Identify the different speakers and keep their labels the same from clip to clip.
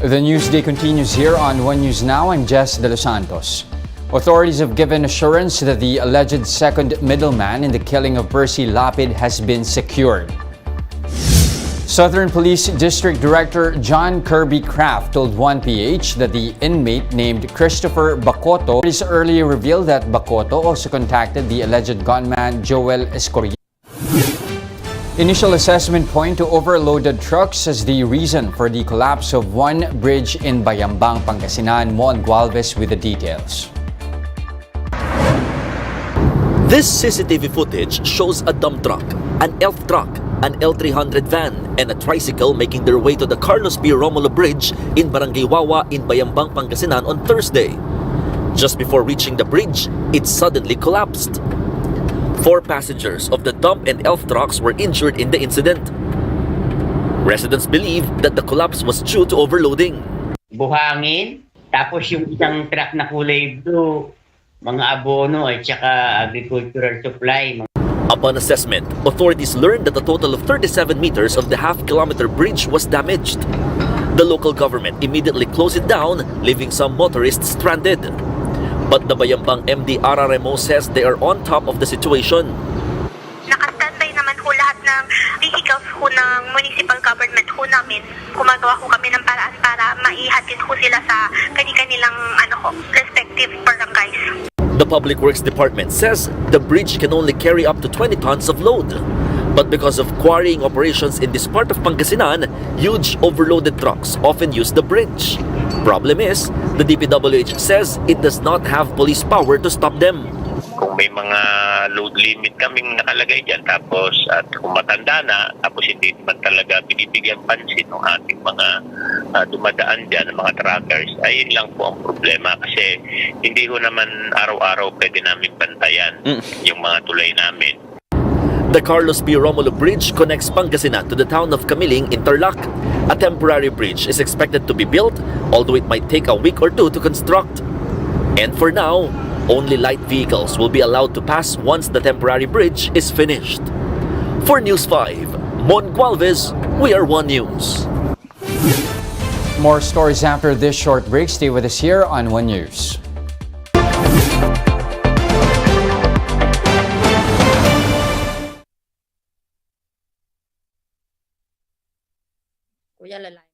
Speaker 1: The news day continues here on One News Now. I'm Jess De Los Santos. Authorities have given assurance that the alleged second middleman in the killing of Percy Lapid has been secured. Southern Police District Director John Kirby Kraft told 1PH that the inmate named Christopher Bacoto earlier revealed that Bacoto also contacted the alleged gunman Joel Escorial. Initial assessment point to overloaded trucks as the reason for the collapse of one bridge in Bayambang, Pangasinan. Mon Gualvez with the details.
Speaker 2: This CCTV footage shows a dump truck, an ELF truck, an L300 van, and a tricycle making their way to the Carlos P. Romulo Bridge in Barangay Wawa in Bayambang, Pangasinan on Thursday. Just before reaching the bridge, it suddenly collapsed. 4 passengers of the dump and ELF trucks were injured in the incident. Residents believe that the collapse was due to overloading.
Speaker 3: Buhangin, tapos yung isang truck na kulay blue, mga abono at saka agricultural supply.
Speaker 2: Upon assessment, authorities learned that a total of 37 meters of the half-kilometer bridge was damaged. The local government immediately closed it down, leaving some motorists stranded. But the Bayambang MD RRMO says they are on top of the situation.
Speaker 4: Nakastandby naman ho lahat ng vehicles ho ng municipal government ho namin. Gumagawa ho kami ng paraan para maihatid ho sila sa kanilang respective barangays.
Speaker 2: The Public Works Department says the bridge can only carry up to 20 tons of load. But because of quarrying operations in this part of Pangasinan, huge overloaded trucks often use the bridge. Problem is, the DPWH says it does not have police power to stop them.
Speaker 5: Kung may mga load limit kaming nakalagay dyan, tapos at kung matanda na, tapos hindi naman talaga binibigyan pansin ng ating mga dumadaan dyan, ng mga truckers, ay lang po ang problema kasi hindi ho naman araw-araw pwede namin bantayan yung mga tulay namin.
Speaker 2: The Carlos P. Romulo Bridge connects Pangasinan to the town of Camiling in Tarlac. A temporary bridge is expected to be built, although it might take a week or 2 to construct. And for now, only light vehicles will be allowed to pass once the temporary bridge is finished. For News 5, Mon Gualvez, we are One News.
Speaker 1: More stories after this short break. Stay with us here on One News.
Speaker 6: Kuya lalaki.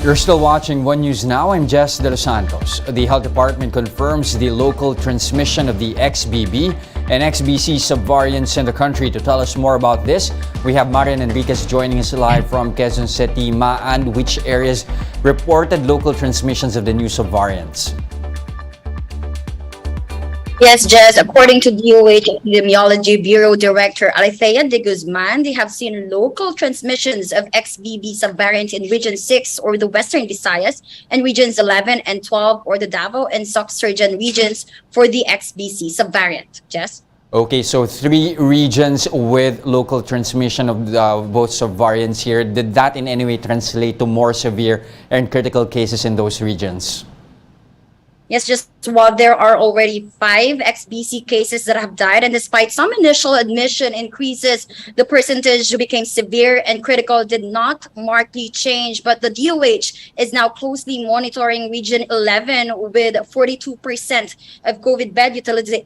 Speaker 1: You're still watching One News Now. I'm Jess De Los Santos. The Health Department confirms the local transmission of the XBB and XBC subvariants in the country. To tell us more about this, we have Marian Enriquez joining us live from Quezon City. And which areas reported local transmissions of the new subvariants?
Speaker 6: Yes, Jess. According to DOH Epidemiology Bureau Director Alethea de Guzman, they have seen local transmissions of XBB subvariant in Region 6 or the Western Visayas and Regions 11 and 12 or the Davao and Soc-Surgeon regions for the XBC subvariant. Jess?
Speaker 1: Okay, so 3 regions with local transmission of both subvariants here. Did that in any way translate to more severe and critical cases in those regions?
Speaker 6: Yes, just while there are already 5 XBC cases that have died, and despite some initial admission increases, the percentage who became severe and critical did not markedly change. But the DOH is now closely monitoring Region 11 with 42% of COVID bed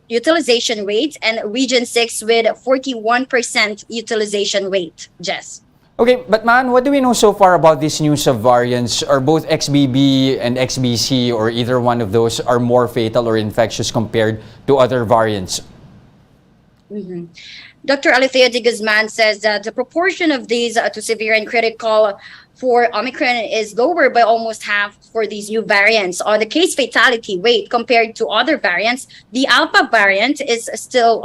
Speaker 6: utilization rate and Region 6 with 41% utilization rate. Jess?
Speaker 1: Okay, but man, what do we know so far about these new subvariants? Are both XBB and XBC or either one of those are more fatal or infectious compared to other variants?
Speaker 6: Dr. Alethea de Guzman says that the proportion of these to severe and critical for Omicron is lower by almost half for these new variants. On the case fatality rate compared to other variants, the Alpha variant is still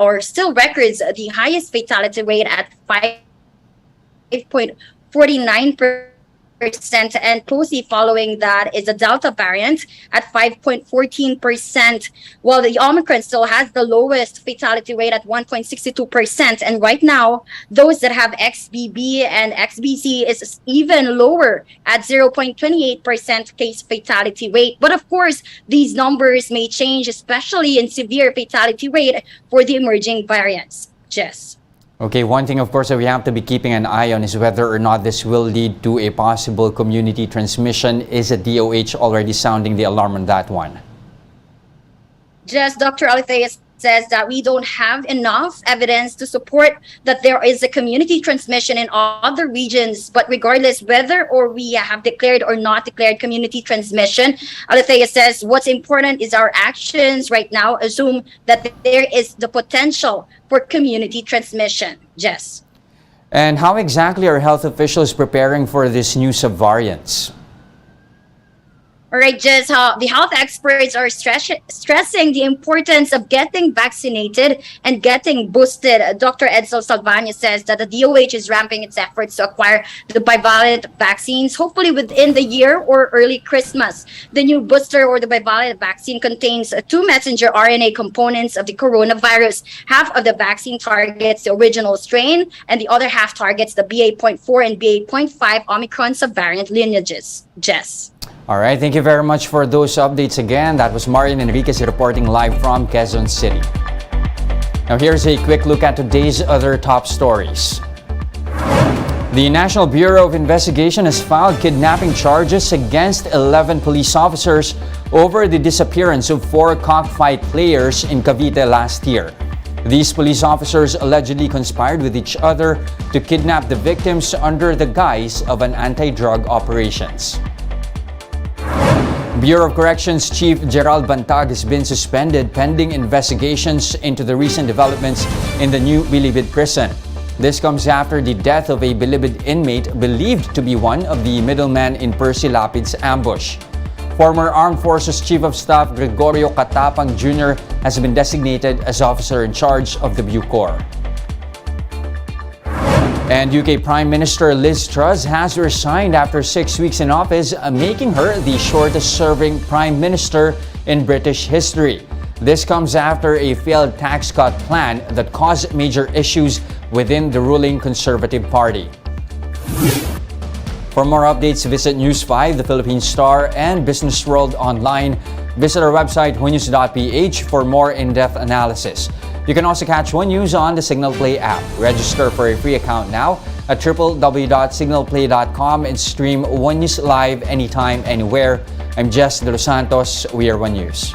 Speaker 6: records the highest fatality rate at 5.49%, and closely following that is the Delta variant at 5.14%, while the Omicron still has the lowest fatality rate at 1.62%. And right now, those that have XBB and XBC is even lower at 0.28% case fatality rate. But of course, these numbers may change, especially in severe fatality rate for the emerging variants. Jess?
Speaker 1: Okay, one thing, of course, that we have to be keeping an eye on is whether or not this will lead to a possible community transmission. Is the DOH already sounding the alarm on that one?
Speaker 6: Just Dr. Alethea says that we don't have enough evidence to support that there is a community transmission in other regions. But regardless whether or we have declared or not declared community transmission, Alethea says what's important is our actions right now assume that there is the potential for community transmission. Jess?
Speaker 1: And how exactly are health officials preparing for this new subvariants?
Speaker 6: All right, Jess, the health experts are stressing the importance of getting vaccinated and getting boosted. Dr. Edsel Salvania says that the DOH is ramping its efforts to acquire the bivalent vaccines, hopefully within the year or early Christmas. The new booster or the bivalent vaccine contains 2 messenger RNA components of the coronavirus. Half of the vaccine targets the original strain, and the other half targets the BA.4 and BA.5 Omicron subvariant lineages. Jess?
Speaker 1: All right, thank you very much for those updates again. That was Marian Enriquez reporting live from Quezon City. Now here's a quick look at today's other top stories. The National Bureau of Investigation has filed kidnapping charges against 11 police officers over the disappearance of 4 cockfight players in Cavite last year. These police officers allegedly conspired with each other to kidnap the victims under the guise of an anti-drug operations. Bureau of Corrections Chief Gerald Bantag has been suspended pending investigations into the recent developments in the new Bilibid prison. This comes after the death of a Bilibid inmate believed to be one of the middlemen in Percy Lapid's ambush. Former Armed Forces Chief of Staff Gregorio Catapang Jr. has been designated as officer in charge of the Bucor. And UK Prime Minister Liz Truss has resigned after 6 weeks in office, making her the shortest-serving Prime Minister in British history. This comes after a failed tax cut plan that caused major issues within the ruling Conservative Party. For more updates, visit News 5, The Philippine Star, and Business World online. Visit our website, onenews.ph, for more in-depth analysis. You can also catch One News on the Signal Play app. Register for a free account now at www.signalplay.com and stream One News live anytime, anywhere. I'm Jess De Los Santos. We are One News.